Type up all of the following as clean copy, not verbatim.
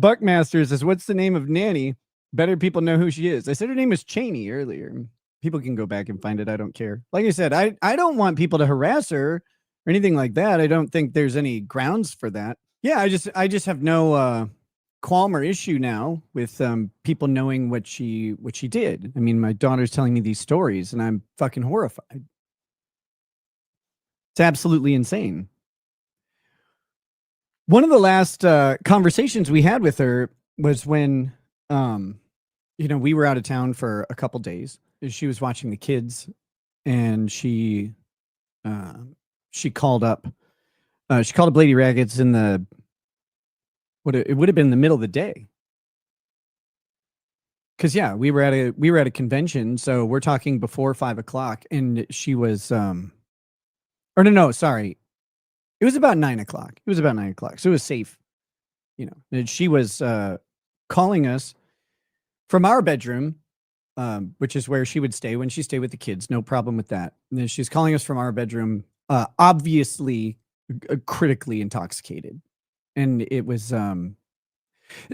Buckmaster says, what's the name of Nanny? Better people know who she is. I said her name is Chaney earlier. People can go back and find it. I don't care. Like I said, I don't want people to harass her or anything like that. I don't think there's any grounds for that. Yeah, I just have no qualm or issue now with people knowing what she did. I mean, my daughter's telling me these stories and I'm fucking horrified. It's absolutely insane. One of the last conversations we had with her was when we were out of town for a couple days. She was watching the kids and she called up Lady Raggets in the it would have been the middle of the day. Cause yeah, we were at a convention. So we're talking before 5 o'clock and she was, no, sorry. It was about 9 o'clock. So it was safe, and she was, calling us from our bedroom, which is where she would stay when she stayed with the kids. No problem with that. And then she's calling us from our bedroom, obviously critically intoxicated. And it was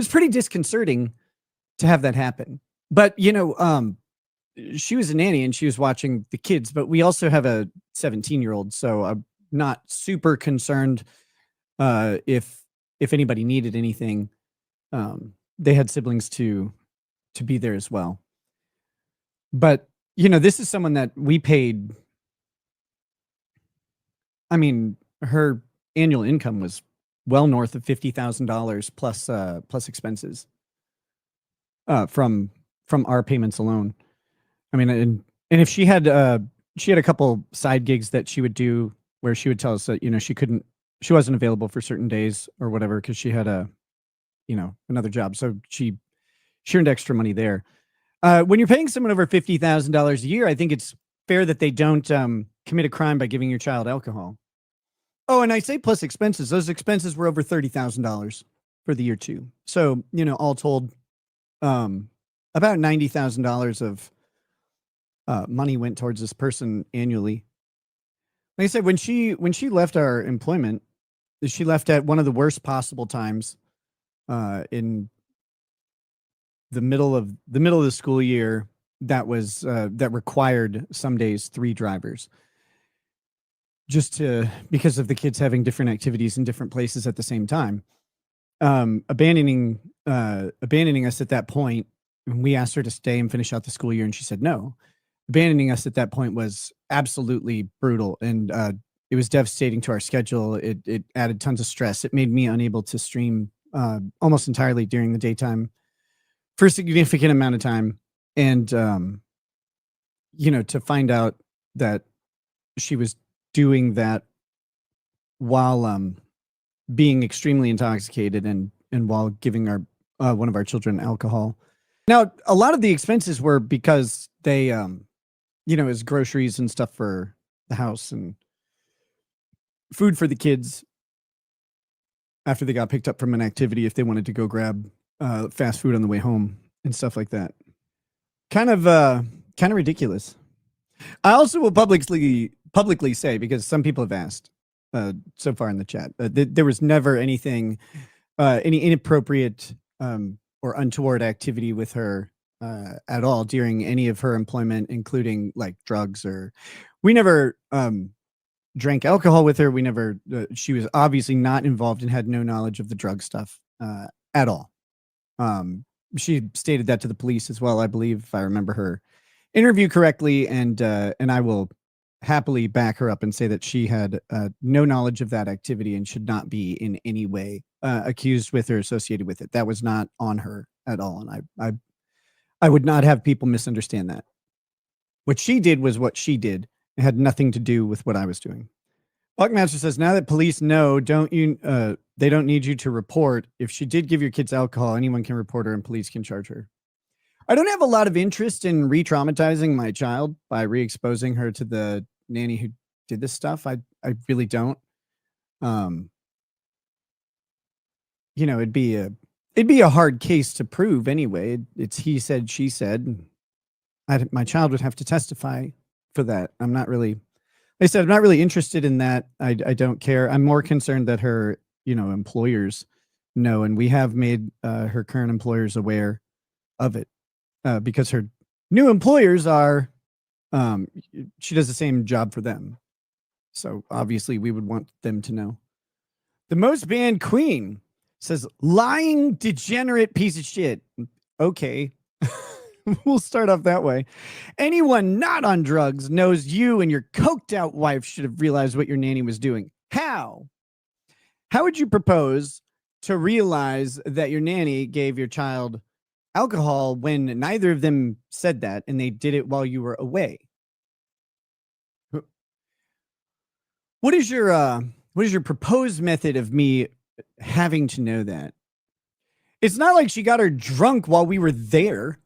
pretty disconcerting to have that happen. But, she was a nanny and she was watching the kids, but we also have a 17-year-old. So I'm not super concerned if anybody needed anything. They had siblings to be there as well. But, this is someone that we paid. I mean, her annual income was well north of $50,000 plus expenses from our payments alone. I mean, and if she had a couple side gigs that she would do where she would tell us that, she wasn't available for certain days or whatever because she had another job. So she earned extra money there. When you're paying someone over $50,000 a year, I think it's fair that they don't commit a crime by giving your child alcohol. Oh, and I say plus expenses. Those expenses were over $30,000 for the year too. So, all told, about $90,000 of money went towards this person annually. Like I said, when she left our employment, she left at one of the worst possible times in the middle of the school year that was that required some days 3 drivers. Just because of the kids having different activities in different places at the same time. Abandoning us at that point, and we asked her to stay and finish out the school year, and she said no. Abandoning us at that point was absolutely brutal, and it was devastating to our schedule. It added tons of stress. It made me unable to stream almost entirely during the daytime for a significant amount of time. And, to find out that she was doing that while being extremely intoxicated and while giving our one of our children alcohol. Now, a lot of the expenses were because they, as groceries and stuff for the house and food for the kids after they got picked up from an activity if they wanted to go grab fast food on the way home and stuff like that. Kind of ridiculous. I also will publicly say, because some people have asked so far in the chat, there was never anything, any inappropriate or untoward activity with her at all during any of her employment, including like drugs, or we never drank alcohol with her. We never, she was obviously not involved and had no knowledge of the drug stuff at all. She stated that to the police as well, I believe, if I remember her interview correctly, and I will happily back her up and say that she had no knowledge of that activity and should not be in any way accused with or associated with it. That was not on her at all, and I would not have people misunderstand that. What she did was what she did. It had nothing to do with what I was doing. Buckmaster says, now that police know, they don't need you to report. If she did give your kids alcohol, anyone can report her and police can charge her. I don't have a lot of interest in re-traumatizing my child by re-exposing her to the nanny who did this stuff. I really don't. It'd be a hard case to prove anyway. It's he said, she said. My child would have to testify for that. I'm not really interested in that. I don't care. I'm more concerned that her, employers No, and we have made her current employers aware of it because her new employers are. She does the same job for them, so obviously we would want them to know. The most banned queen says lying degenerate piece of shit. Okay. We'll start off that way. Anyone not on drugs knows you and your coked out wife should have realized what your nanny was doing. How? How would you propose to realize that your nanny gave your child alcohol when neither of them said that and they did it while you were away? What is your proposed method of me having to know that? It's not like she got her drunk while we were there.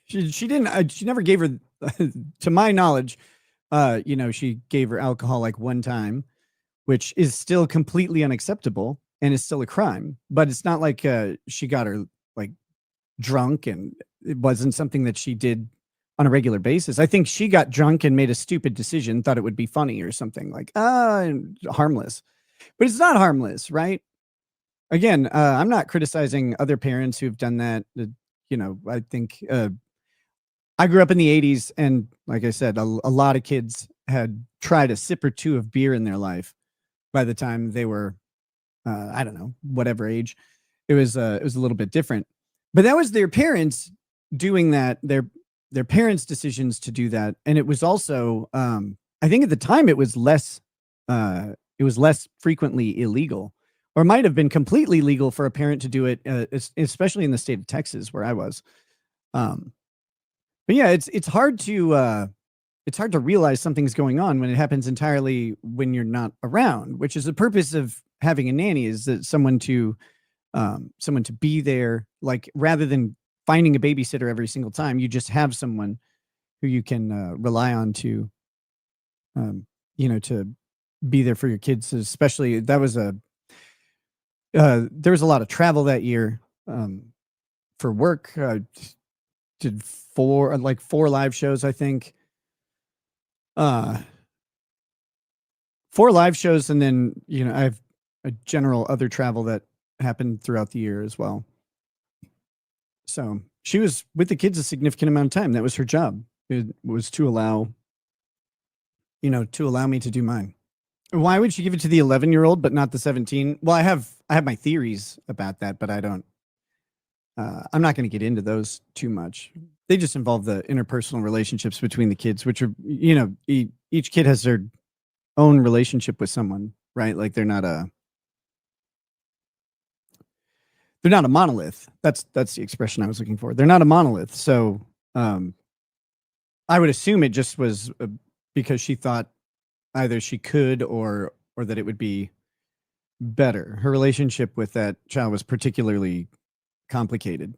She didn't. She never gave her, to my knowledge. She gave her alcohol like one time, which is still completely unacceptable and is still a crime. But it's not like she got her like drunk, and it wasn't something that she did on a regular basis. I think she got drunk and made a stupid decision, thought it would be funny or something like harmless, but it's not harmless, right? Again, I'm not criticizing other parents who've done that. I think I grew up in the 80s, and like I said, a lot of kids had tried a sip or two of beer in their life by the time they were, I don't know, whatever age. It was a little bit different, but that was their parents doing that. Their parents' decisions to do that, and it was also, I think at the time it was less frequently illegal, or might have been completely legal for a parent to do it, especially in the state of Texas where I was. Um, but yeah, it's hard to realize something's going on when it happens entirely when you're not around, which is the purpose of having a nanny, is that someone to be there, like rather than finding a babysitter every single time, you just have someone who you can rely on to to be there for your kids. Especially there was a lot of travel that year for work. Did four live shows, I think. Uh, four live shows, and then I have a general other travel that happened throughout the year as well. So she was with the kids a significant amount of time. That was her job. It was to allow me to do mine. Why would she give it to the 11-year-old but not the 17? Well, I have my theories about that, but I don't. I'm not going to get into those too much. They just involve the interpersonal relationships between the kids, which are, each kid has their own relationship with someone, right? Like they're not a monolith. That's the expression I was looking for. They're not a monolith. So I would assume it just was because she thought either she could or that it would be better. Her relationship with that child was particularly complicated.